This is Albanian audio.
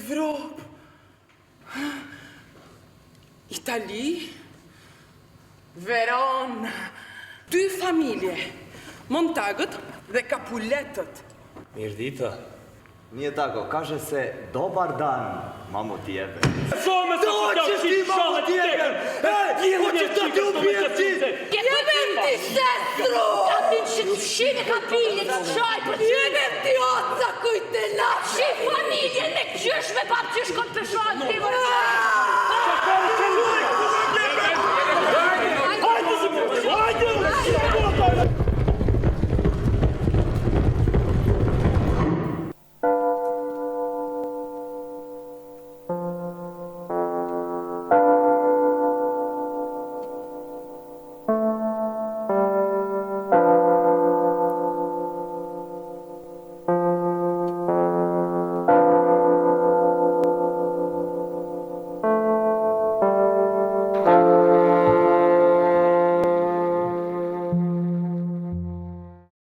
Evropë, Itali, Verona, 2 familje, Montagët dhe Capuletët. Mirë dita. Nije tako, kaže se dobar dan, mamu tjebe. Shome se të Hoćeš ti, mamu tjebe! Hoćeš da ti ubijem ti! Jebem ti sestru! A ti që shime kapilit, qaj për që... Jebem ti oca kuj te nash! Shi familjen me qysh me pap qysh kon pëshon ti vërë!